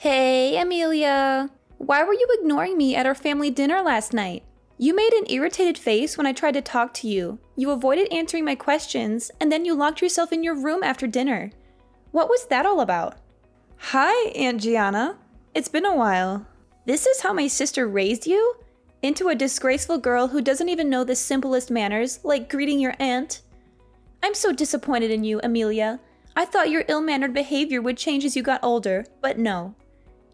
Hey, Amelia. Why were you ignoring me at our family dinner last night? You made an irritated face when I tried to talk to you. You avoided answering my questions, and then you locked yourself in your room after dinner. What was that all about? Hi, Aunt Gianna. It's been a while. This is how my sister raised you? Into a disgraceful girl who doesn't even know the simplest manners, like greeting your aunt? I'm so disappointed in you, Amelia. I thought your ill-mannered behavior would change as you got older, but no.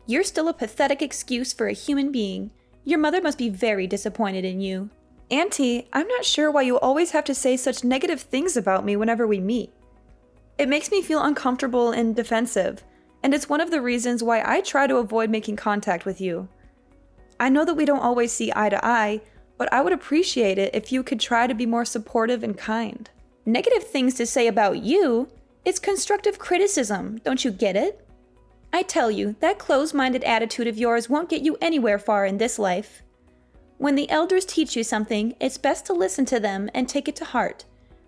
You're still a pathetic excuse for a human being. Your mother must be very disappointed in you. Auntie, I'm not sure why you always have to say such negative things about me whenever we meet. It makes me feel uncomfortable and defensive, and it's one of the reasons why I try to avoid making contact with you. I know that we don't always see eye to eye, but I would appreciate it if you could try to be more supportive and kind. Negative things to say about you? It's constructive criticism, don't you get it? I tell you, that closed-minded attitude of yours won't get you anywhere far in this life. When the elders teach you something, it's best to listen to them and take it to heart.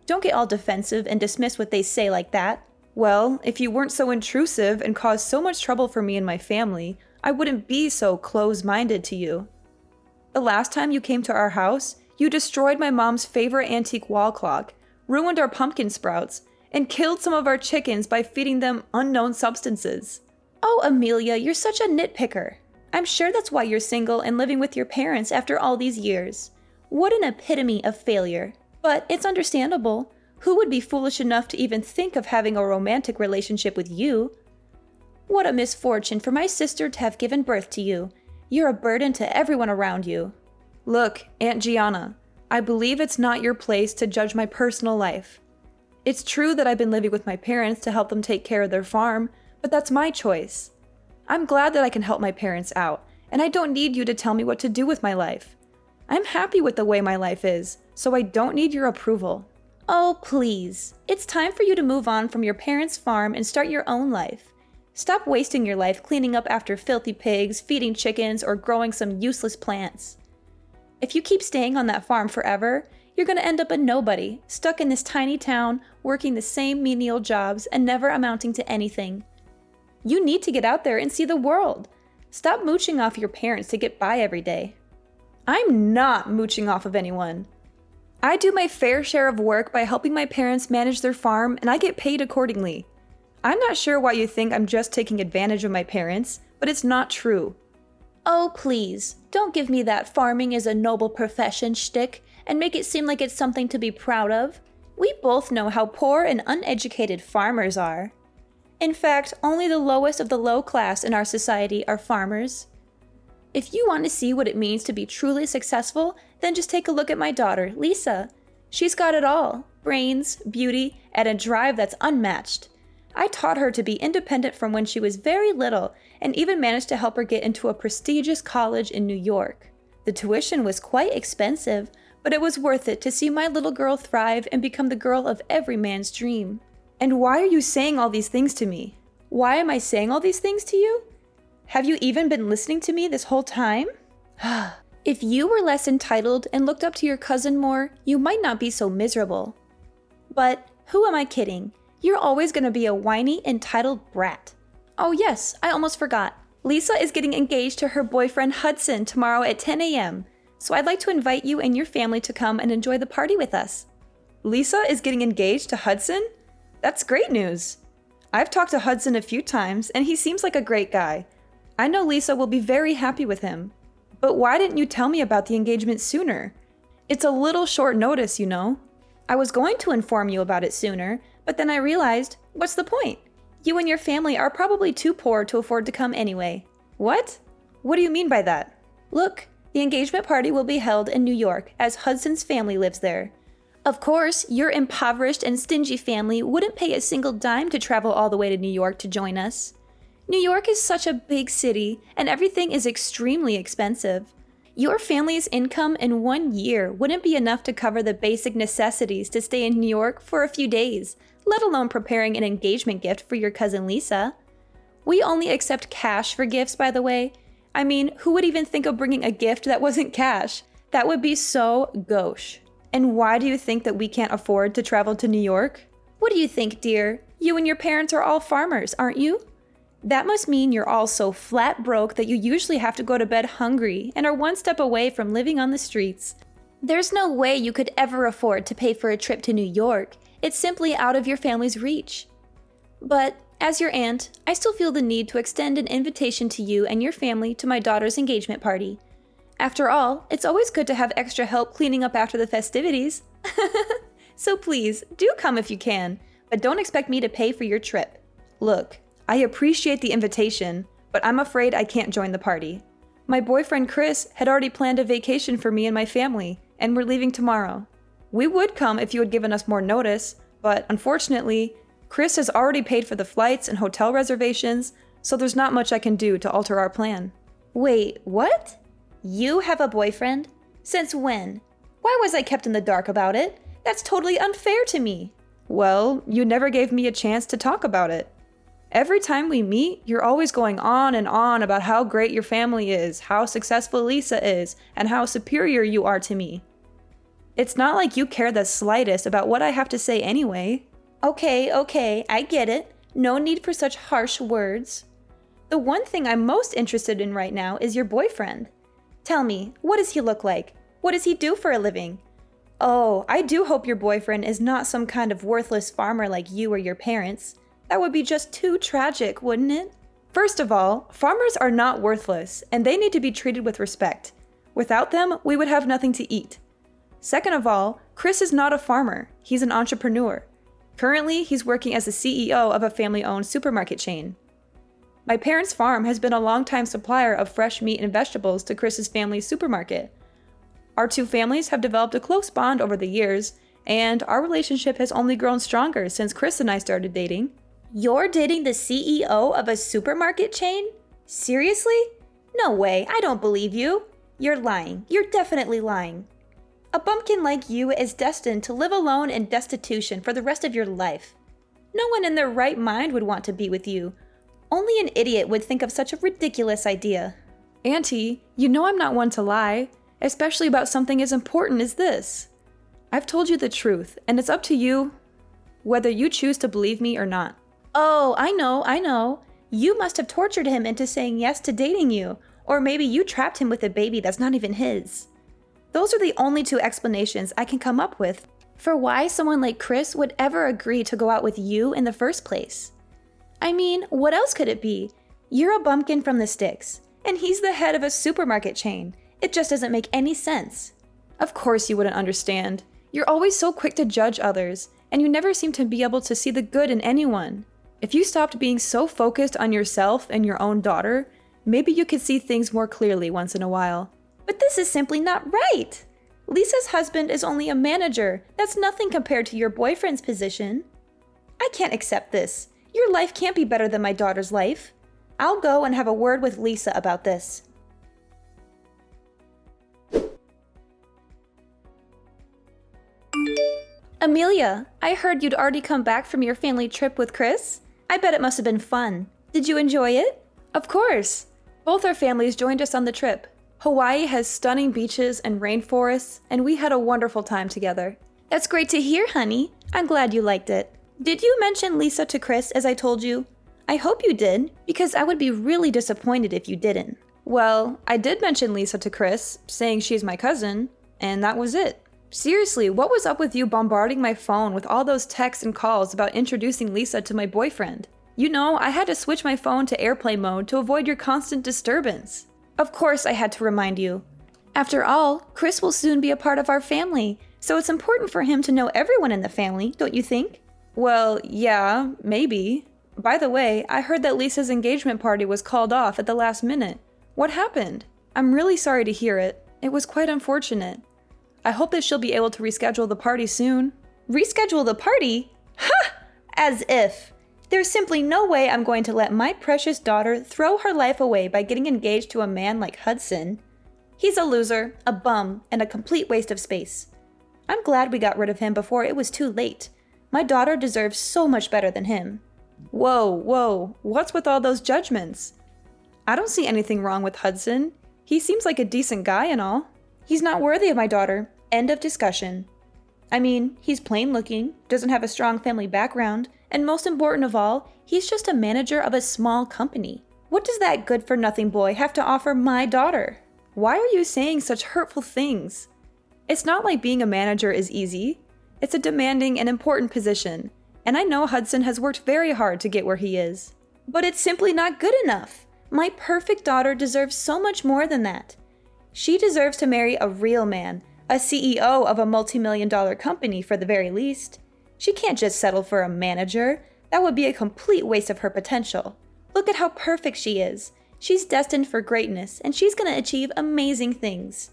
Don't get all defensive and dismiss what they say like that. Well, if you weren't so intrusive and caused so much trouble for me and my family, I wouldn't be so close-minded to you. The last time you came to our house, you destroyed my mom's favorite antique wall clock, ruined our pumpkin sprouts, and killed some of our chickens by feeding them unknown substances. Oh, Amelia, you're such a nitpicker. I'm sure that's why you're single and living with your parents after all these years. What an epitome of failure. But it's understandable. Who would be foolish enough to even think of having a romantic relationship with you? What a misfortune for my sister to have given birth to you. You're a burden to everyone around you. Look, Aunt Gianna, I believe it's not your place to judge my personal life. It's true that I've been living with my parents to help them take care of their farm, but that's my choice. I'm glad that I can help my parents out, and I don't need you to tell me what to do with my life. I'm happy with the way my life is, so I don't need your approval. Oh, please. It's time for you to move on from your parents' farm and start your own life. Stop wasting your life cleaning up after filthy pigs, feeding chickens, or growing some useless plants. If you keep staying on that farm forever, you're going to end up a nobody, stuck in this tiny town, working the same menial jobs and never amounting to anything. You need to get out there and see the world. Stop mooching off your parents to get by every day. I'm not mooching off of anyone. I do my fair share of work by helping my parents manage their farm, and I get paid accordingly. I'm not sure why you think I'm just taking advantage of my parents, but it's not true. Oh, please, don't give me that farming is a noble profession shtick and make it seem like it's something to be proud of. We both know how poor and uneducated farmers are. In fact, only the lowest of the low class in our society are farmers. If you want to see what it means to be truly successful, then just take a look at my daughter, Lisa. She's got it all: brains, beauty, and a drive that's unmatched. I taught her to be independent from when she was very little, and even managed to help her get into a prestigious college in New York. The tuition was quite expensive, but it was worth it to see my little girl thrive and become the girl of every man's dream. And why are you saying all these things to me? Why am I saying all these things to you? Have you even been listening to me this whole time? If you were less entitled and looked up to your cousin more, you might not be so miserable. But who am I kidding? You're always going to be a whiny, entitled brat. Oh yes, I almost forgot. Lisa is getting engaged to her boyfriend Hudson tomorrow at 10 a.m., so I'd like to invite you and your family to come and enjoy the party with us. Lisa is getting engaged to Hudson? That's great news. I've talked to Hudson a few times, and he seems like a great guy. I know Lisa will be very happy with him. But why didn't you tell me about the engagement sooner? It's a little short notice, you know. I was going to inform you about it sooner, but then I realized, what's the point? You and your family are probably too poor to afford to come anyway. What? What do you mean by that? Look, the engagement party will be held in New York, as Hudson's family lives there. Of course, your impoverished and stingy family wouldn't pay a single dime to travel all the way to New York to join us. New York is such a big city, and everything is extremely expensive. Your family's income in 1 year wouldn't be enough to cover the basic necessities to stay in New York for a few days, let alone preparing an engagement gift for your cousin Lisa. We only accept cash for gifts, by the way. I mean, who would even think of bringing a gift that wasn't cash? That would be so gauche. And why do you think that we can't afford to travel to New York? What do you think, dear? You and your parents are all farmers, aren't you? That must mean you're all so flat broke that you usually have to go to bed hungry and are one step away from living on the streets. There's no way you could ever afford to pay for a trip to New York. It's simply out of your family's reach. But as your aunt, I still feel the need to extend an invitation to you and your family to my daughter's engagement party. After all, it's always good to have extra help cleaning up after the festivities. So please, do come if you can, but don't expect me to pay for your trip. Look, I appreciate the invitation, but I'm afraid I can't join the party. My boyfriend Chris had already planned a vacation for me and my family, and we're leaving tomorrow. We would come if you had given us more notice, but unfortunately, Chris has already paid for the flights and hotel reservations, so there's not much I can do to alter our plan. Wait, what? You have a boyfriend? Since when? Why was I kept in the dark about it? That's totally unfair to me. Well, you never gave me a chance to talk about it. Every time we meet, you're always going on and on about how great your family is, how successful Lisa is, and how superior you are to me. It's not like you care the slightest about what I have to say anyway. Okay, I get it. No need for such harsh words. The one thing I'm most interested in right now is your boyfriend. Tell me, what does he look like? What does he do for a living? Oh, I do hope your boyfriend is not some kind of worthless farmer like you or your parents. That would be just too tragic, wouldn't it? First of all, farmers are not worthless, and they need to be treated with respect. Without them, we would have nothing to eat. Second of all, Chris is not a farmer. He's an entrepreneur. Currently, he's working as the CEO of a family-owned supermarket chain. My parents' farm has been a long-time supplier of fresh meat and vegetables to Chris's family's supermarket. Our two families have developed a close bond over the years, and our relationship has only grown stronger since Chris and I started dating. You're dating the CEO of a supermarket chain? Seriously? No way, I don't believe you. You're lying. You're definitely lying. A bumpkin like you is destined to live alone in destitution for the rest of your life. No one in their right mind would want to be with you. Only an idiot would think of such a ridiculous idea. Auntie, you know I'm not one to lie, especially about something as important as this. I've told you the truth, and it's up to you whether you choose to believe me or not. Oh, I know. You must have tortured him into saying yes to dating you, or maybe you trapped him with a baby that's not even his. Those are the only two explanations I can come up with for why someone like Chris would ever agree to go out with you in the first place. I mean, what else could it be? You're a bumpkin from the sticks, and he's the head of a supermarket chain. It just doesn't make any sense. Of course you wouldn't understand. You're always so quick to judge others, and you never seem to be able to see the good in anyone. If you stopped being so focused on yourself and your own daughter, maybe you could see things more clearly once in a while. But this is simply not right. Lisa's husband is only a manager. That's nothing compared to your boyfriend's position. I can't accept this. Your life can't be better than my daughter's life. I'll go and have a word with Lisa about this. Amelia, I heard you'd already come back from your family trip with Chris. I bet it must have been fun. Did you enjoy it? Of course. Both our families joined us on the trip. Hawaii has stunning beaches and rainforests, and we had a wonderful time together. That's great to hear, honey. I'm glad you liked it. Did you mention Lisa to Chris as I told you? I hope you did, because I would be really disappointed if you didn't. Well, I did mention Lisa to Chris, saying she's my cousin, and that was it. Seriously, what was up with you bombarding my phone with all those texts and calls about introducing Lisa to my boyfriend? You know, I had to switch my phone to airplane mode to avoid your constant disturbance. Of course I had to remind you. After all, Chris will soon be a part of our family, so it's important for him to know everyone in the family, don't you think? Well, yeah, maybe. By the way, I heard that Lisa's engagement party was called off at the last minute. What happened? I'm really sorry to hear it. It was quite unfortunate. I hope that she'll be able to reschedule the party soon. Reschedule the party? Ha! As if. There's simply no way I'm going to let my precious daughter throw her life away by getting engaged to a man like Hudson. He's a loser, a bum, and a complete waste of space. I'm glad we got rid of him before it was too late. My daughter deserves so much better than him. Whoa, what's with all those judgments? I don't see anything wrong with Hudson. He seems like a decent guy and all. He's not worthy of my daughter. End of discussion. I mean, he's plain looking, doesn't have a strong family background, and most important of all, he's just a manager of a small company. What does that good-for-nothing boy have to offer my daughter? Why are you saying such hurtful things? It's not like being a manager is easy. It's a demanding and important position, and I know Hudson has worked very hard to get where he is. But it's simply not good enough. My perfect daughter deserves so much more than that. She deserves to marry a real man, a CEO of a multi-million-dollar company for the very least. She can't just settle for a manager. That would be a complete waste of her potential. Look at how perfect she is. She's destined for greatness, and she's going to achieve amazing things.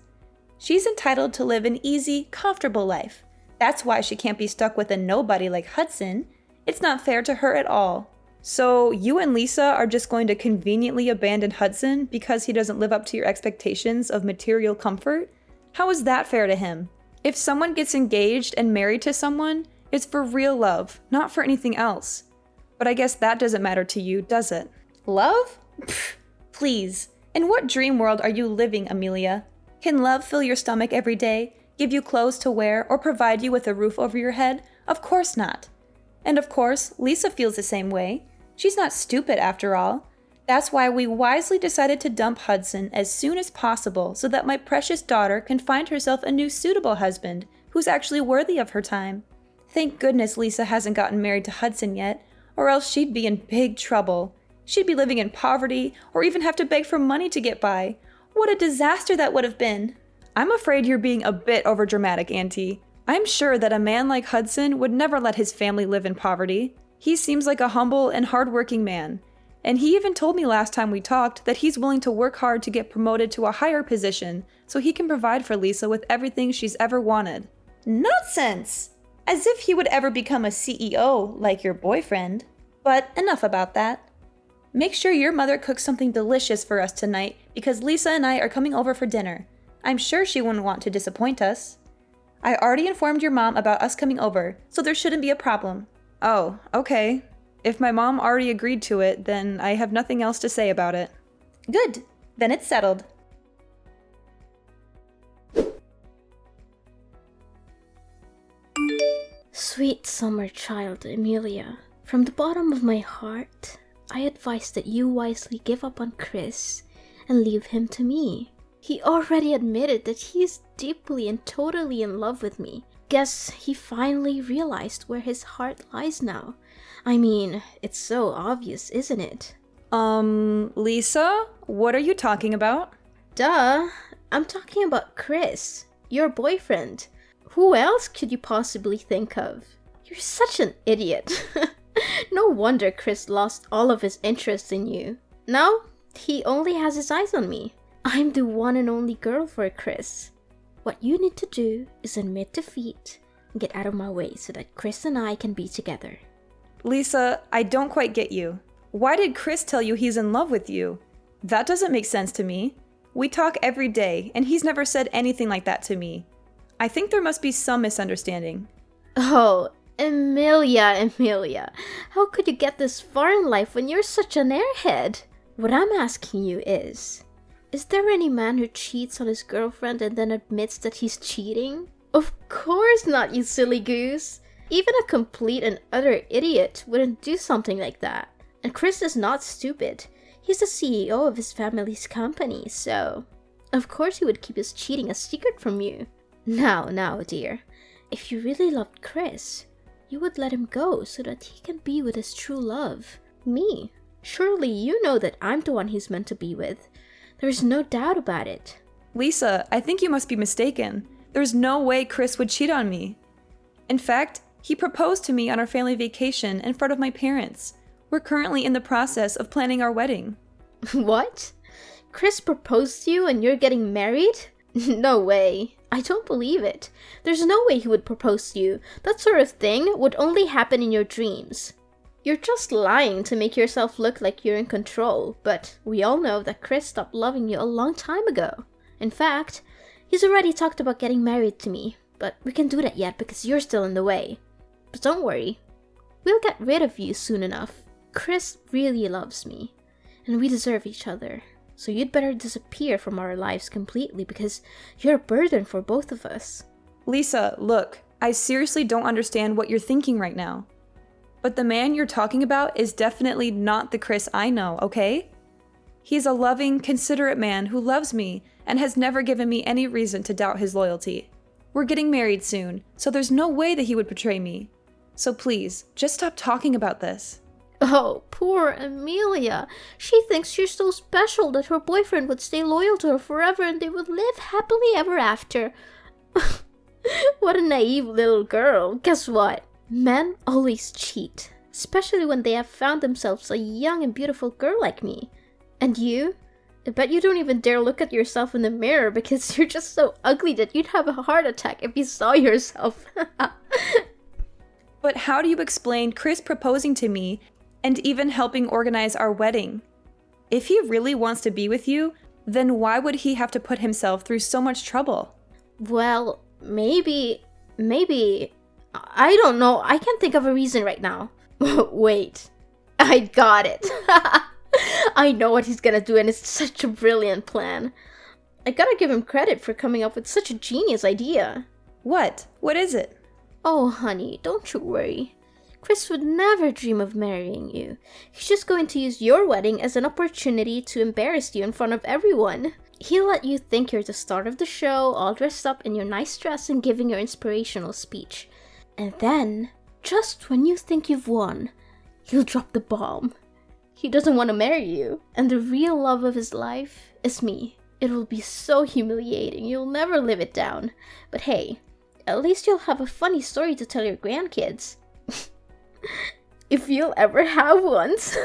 She's entitled to live an easy, comfortable life. That's why she can't be stuck with a nobody like Hudson. It's not fair to her at all. So you and Lisa are just going to conveniently abandon Hudson because he doesn't live up to your expectations of material comfort? How is that fair to him? If someone gets engaged and married to someone, it's for real love, not for anything else. But I guess that doesn't matter to you, does it? Love? Pfft, please. In what dream world are you living, Amelia? Can love fill your stomach every day, give you clothes to wear, or provide you with a roof over your head? Of course not. And of course, Lisa feels the same way. She's not stupid after all. That's why we wisely decided to dump Hudson as soon as possible so that my precious daughter can find herself a new suitable husband who's actually worthy of her time. Thank goodness Lisa hasn't gotten married to Hudson yet, or else she'd be in big trouble. She'd be living in poverty or even have to beg for money to get by. What a disaster that would have been. I'm afraid you're being a bit overdramatic, Auntie. I'm sure that a man like Hudson would never let his family live in poverty. He seems like a humble and hardworking man, and he even told me last time we talked that he's willing to work hard to get promoted to a higher position so he can provide for Lisa with everything she's ever wanted. Nonsense! As if he would ever become a CEO like your boyfriend. But enough about that. Make sure your mother cooks something delicious for us tonight because Lisa and I are coming over for dinner. I'm sure she wouldn't want to disappoint us. I already informed your mom about us coming over, so there shouldn't be a problem. Oh, okay. If my mom already agreed to it, then I have nothing else to say about it. Good. Then it's settled. Sweet summer child, Amelia. From the bottom of my heart, I advise that you wisely give up on Chris and leave him to me. He already admitted that he is deeply and totally in love with me. Guess he finally realized where his heart lies now. I mean, it's so obvious, isn't it? Lisa? What are you talking about? Duh! I'm talking about Chris, your boyfriend. Who else could you possibly think of? You're such an idiot. No wonder Chris lost all of his interest in you. Now, he only has his eyes on me. I'm the one and only girl for Chris. What you need to do is admit defeat and get out of my way so that Chris and I can be together. Lisa, I don't quite get you. Why did Chris tell you he's in love with you? That doesn't make sense to me. We talk every day, and he's never said anything like that to me. I think there must be some misunderstanding. Oh, Amelia. How could you get this far in life when you're such an airhead? What I'm asking you is there any man who cheats on his girlfriend and then admits that he's cheating? Of course not, you silly goose. Even a complete and utter idiot wouldn't do something like that. And Chris is not stupid. He's the CEO of his family's company, so of course he would keep his cheating a secret from you. Now, dear, if you really loved Chris, you would let him go so that he can be with his true love, me. Surely you know that I'm the one he's meant to be with. There's no doubt about it. Lisa, I think you must be mistaken. There's no way Chris would cheat on me. In fact, he proposed to me on our family vacation in front of my parents. We're currently in the process of planning our wedding. What? Chris proposed to you and you're getting married? No way. I don't believe it. There's no way he would propose to you. That sort of thing would only happen in your dreams. You're just lying to make yourself look like you're in control, but we all know that Chris stopped loving you a long time ago. In fact, he's already talked about getting married to me, but we can't do that yet because you're still in the way. But don't worry, we'll get rid of you soon enough. Chris really loves me, and we deserve each other. So you'd better disappear from our lives completely because you're a burden for both of us. Lisa, look, I seriously don't understand what you're thinking right now. But the man you're talking about is definitely not the Chris I know, okay? He's a loving, considerate man who loves me and has never given me any reason to doubt his loyalty. We're getting married soon, so there's no way that he would betray me. So please, just stop talking about this. Oh, poor Amelia. She thinks you're so special that her boyfriend would stay loyal to her forever and they would live happily ever after. What a naive little girl. Guess what? Men always cheat, especially when they have found themselves a young and beautiful girl like me. And you? I bet you don't even dare look at yourself in the mirror because you're just so ugly that you'd have a heart attack if you saw yourself. But how do you explain Chris proposing to me and even helping organize our wedding? If he really wants to be with you, then why would he have to put himself through so much trouble? Well, maybe, I don't know. I can't think of a reason right now. Wait, I got it. I know what he's gonna do and it's such a brilliant plan. I gotta give him credit for coming up with such a genius idea. What? What is it? Oh, honey, don't you worry. Chris would never dream of marrying you. He's just going to use your wedding as an opportunity to embarrass you in front of everyone. He'll let you think you're the star of the show, all dressed up in your nice dress and giving your inspirational speech. And then, just when you think you've won, he'll drop the bomb. He doesn't want to marry you, and the real love of his life is me. It will be so humiliating, you'll never live it down. But hey, at least you'll have a funny story to tell your grandkids. If you'll ever have ones.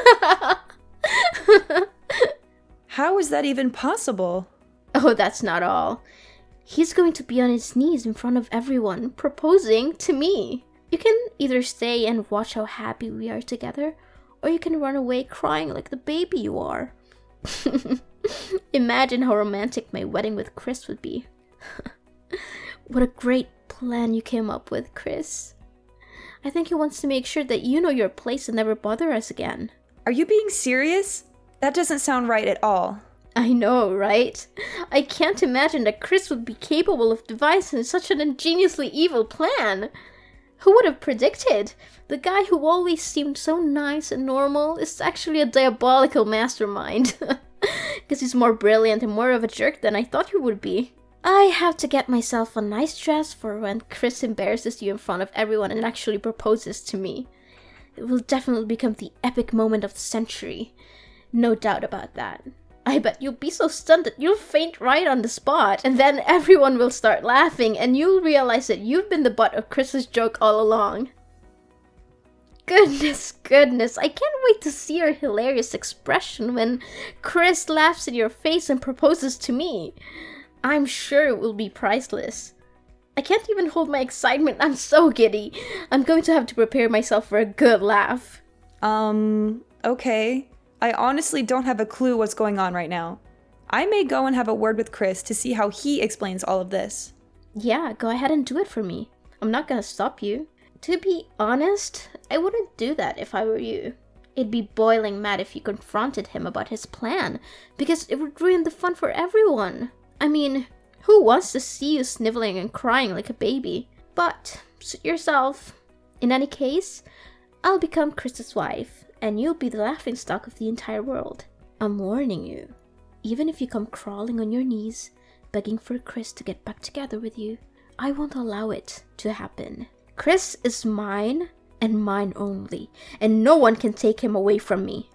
How is that even possible? Oh, that's not all. He's going to be on his knees in front of everyone, proposing to me. You can either stay and watch how happy we are together, or you can run away crying like the baby you are. Imagine how romantic my wedding with Chris would be. What a great plan you came up with, Chris. I think he wants to make sure that you know your place and never bother us again. Are you being serious? That doesn't sound right at all. I know, right? I can't imagine that Chris would be capable of devising such an ingeniously evil plan. Who would have predicted? The guy who always seemed so nice and normal is actually a diabolical mastermind. Guess he's more brilliant and more of a jerk than I thought he would be. I have to get myself a nice dress for when Chris embarrasses you in front of everyone and actually proposes to me. It will definitely become the epic moment of the century. No doubt about that. I bet you'll be so stunned that you'll faint right on the spot, and then everyone will start laughing and you'll realize that you've been the butt of Chris's joke all along. Goodness, I can't wait to see your hilarious expression when Chris laughs in your face and proposes to me. I'm sure it will be priceless. I can't even hold my excitement, I'm so giddy. I'm going to have to prepare myself for a good laugh. Okay. I honestly don't have a clue what's going on right now. I may go and have a word with Chris to see how he explains all of this. Yeah, go ahead and do it for me. I'm not gonna stop you. To be honest, I wouldn't do that if I were you. I'd be boiling mad if you confronted him about his plan, because it would ruin the fun for everyone. I mean, who wants to see you sniveling and crying like a baby? But, suit yourself. In any case, I'll become Chris's wife, and you'll be the laughingstock of the entire world. I'm warning you. Even if you come crawling on your knees, begging for Chris to get back together with you, I won't allow it to happen. Chris is mine, and mine only, and no one can take him away from me.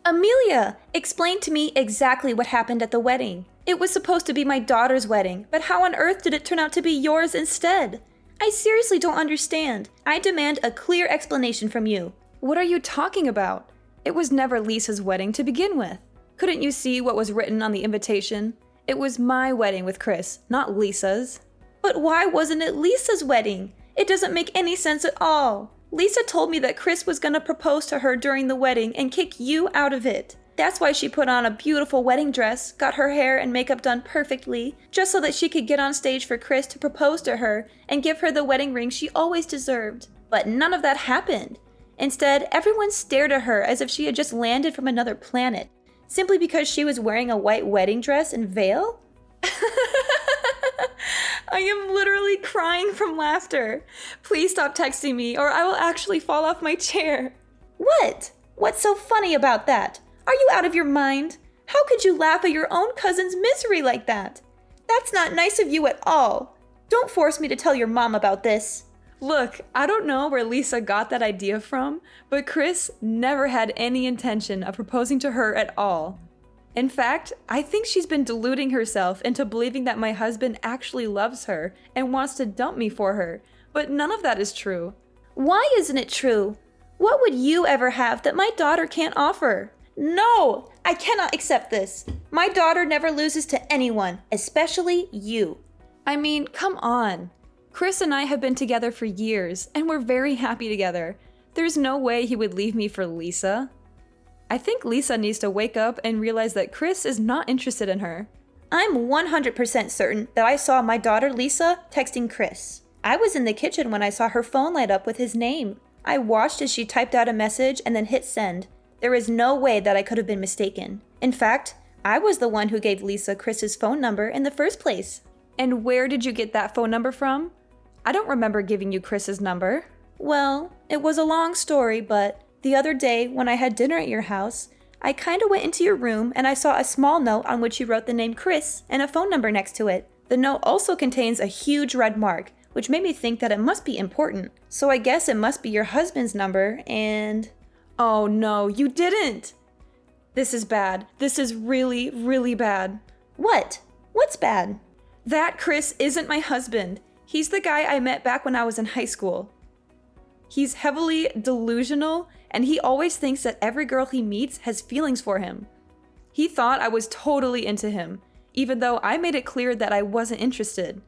Amelia, explain to me exactly what happened at the wedding. It was supposed to be my daughter's wedding, but how on earth did it turn out to be yours instead? I seriously don't understand. I demand a clear explanation from you. What are you talking about? It was never Lisa's wedding to begin with. Couldn't you see what was written on the invitation? It was my wedding with Chris, not Lisa's. But why wasn't it Lisa's wedding? It doesn't make any sense at all. Lisa told me that Chris was gonna propose to her during the wedding and kick you out of it. That's why she put on a beautiful wedding dress, got her hair and makeup done perfectly, just so that she could get on stage for Chris to propose to her and give her the wedding ring she always deserved. But none of that happened. Instead, everyone stared at her as if she had just landed from another planet. simply because she was wearing a white wedding dress and veil? I am literally crying from laughter. Please stop texting me or I will actually fall off my chair. What? What's so funny about that? Are you out of your mind? How could you laugh at your own cousin's misery like that? That's not nice of you at all. Don't force me to tell your mom about this. Look, I don't know where Lisa got that idea from, but Chris never had any intention of proposing to her at all. In fact, I think she's been deluding herself into believing that my husband actually loves her and wants to dump me for her, but none of that is true. Why isn't it true? What would you ever have that my daughter can't offer? No, I cannot accept this. My daughter never loses to anyone, especially you. I mean, come on. Chris and I have been together for years, and we're very happy together. There's no way he would leave me for Lisa. I think Lisa needs to wake up and realize that Chris is not interested in her. I'm 100% certain that I saw my daughter Lisa texting Chris. I was in the kitchen when I saw her phone light up with his name. I watched as she typed out a message and then hit send. There is no way that I could have been mistaken. In fact, I was the one who gave Lisa Chris's phone number in the first place. And where did you get that phone number from? I don't remember giving you Chris's number. Well, it was a long story, but the other day when I had dinner at your house, I kinda went into your room and I saw a small note on which you wrote the name Chris and a phone number next to it. The note also contains a huge red mark, which made me think that it must be important. So I guess it must be your husband's number and... Oh no, you didn't! This is bad. This is really, really bad. What? What's bad? That Chris isn't my husband. He's the guy I met back when I was in high school. He's heavily delusional, and he always thinks that every girl he meets has feelings for him. He thought I was totally into him, even though I made it clear that I wasn't interested.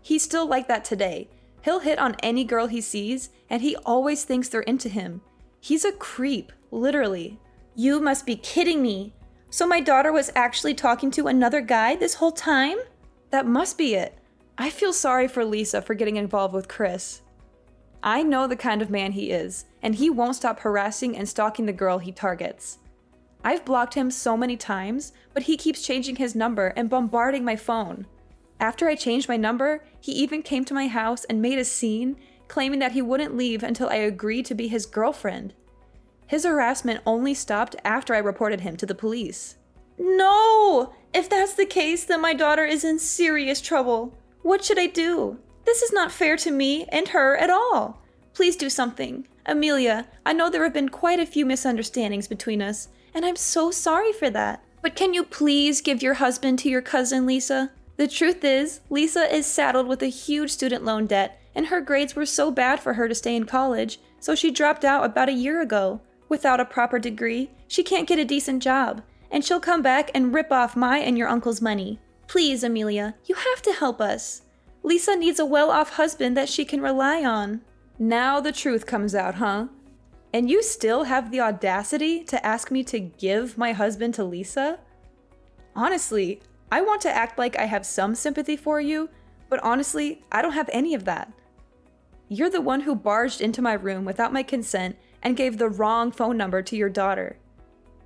He's still like that today. He'll hit on any girl he sees, and he always thinks they're into him. He's a creep, literally. You must be kidding me. So my daughter was actually talking to another guy this whole time? That must be it. I feel sorry for Lisa for getting involved with Chris. I know the kind of man he is, and he won't stop harassing and stalking the girl he targets. I've blocked him so many times, but he keeps changing his number and bombarding my phone. After I changed my number, he even came to my house and made a scene, claiming that he wouldn't leave until I agreed to be his girlfriend. His harassment only stopped after I reported him to the police. No! If that's the case, then my daughter is in serious trouble. What should I do? This is not fair to me and her at all. Please do something. Amelia, I know there have been quite a few misunderstandings between us, and I'm so sorry for that. But can you please give your husband to your cousin, Lisa? The truth is, Lisa is saddled with a huge student loan debt, and her grades were so bad for her to stay in college, so she dropped out about a year ago. Without a proper degree, she can't get a decent job, and she'll come back and rip off my and your uncle's money. Please, Amelia, you have to help us. Lisa needs a well-off husband that she can rely on. Now the truth comes out, huh? And you still have the audacity to ask me to give my husband to Lisa? Honestly, I want to act like I have some sympathy for you, but honestly, I don't have any of that. You're the one who barged into my room without my consent and gave the wrong phone number to your daughter.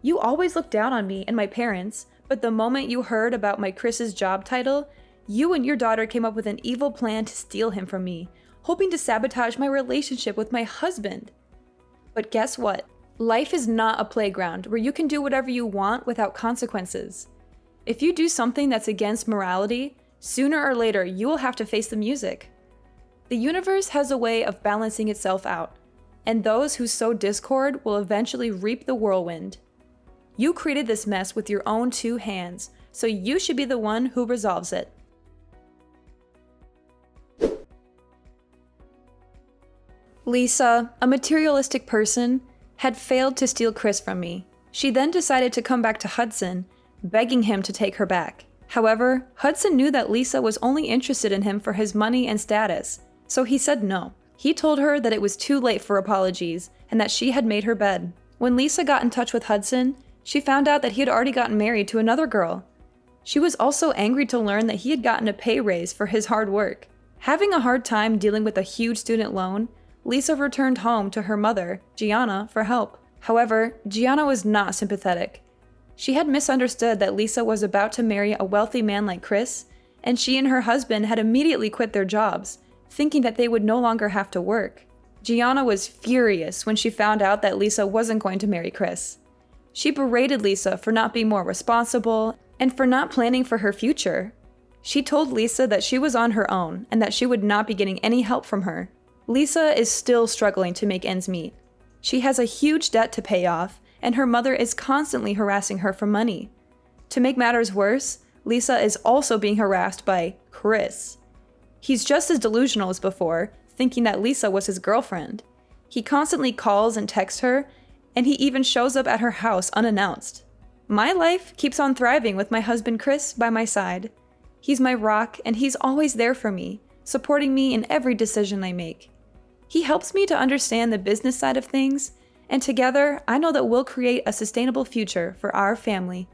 You always looked down on me and my parents, but the moment you heard about my Chris's job title, you and your daughter came up with an evil plan to steal him from me, hoping to sabotage my relationship with my husband. But guess what? Life is not a playground where you can do whatever you want without consequences. If you do something that's against morality, sooner or later you will have to face the music. The universe has a way of balancing itself out, and those who sow discord will eventually reap the whirlwind. You created this mess with your own 2 hands, so you should be the one who resolves it. Lisa, a materialistic person, had failed to steal Chris from me. She then decided to come back to Hudson, begging him to take her back. However, Hudson knew that Lisa was only interested in him for his money and status, so he said no. He told her that it was too late for apologies and that she had made her bed. When Lisa got in touch with Hudson, she found out that he had already gotten married to another girl. She was also angry to learn that he had gotten a pay raise for his hard work. Having a hard time dealing with a huge student loan, Lisa returned home to her mother, Gianna, for help. However, Gianna was not sympathetic. She had misunderstood that Lisa was about to marry a wealthy man like Chris, and she and her husband had immediately quit their jobs, thinking that they would no longer have to work. Gianna was furious when she found out that Lisa wasn't going to marry Chris. She berated Lisa for not being more responsible and for not planning for her future. She told Lisa that she was on her own and that she would not be getting any help from her. Lisa is still struggling to make ends meet. She has a huge debt to pay off, and her mother is constantly harassing her for money. To make matters worse, Lisa is also being harassed by Chris. He's just as delusional as before, thinking that Lisa was his girlfriend. He constantly calls and texts her, and he even shows up at her house unannounced. My life keeps on thriving with my husband Chris by my side. He's my rock, and he's always there for me, supporting me in every decision I make. He helps me to understand the business side of things, and together, I know that we'll create a sustainable future for our family.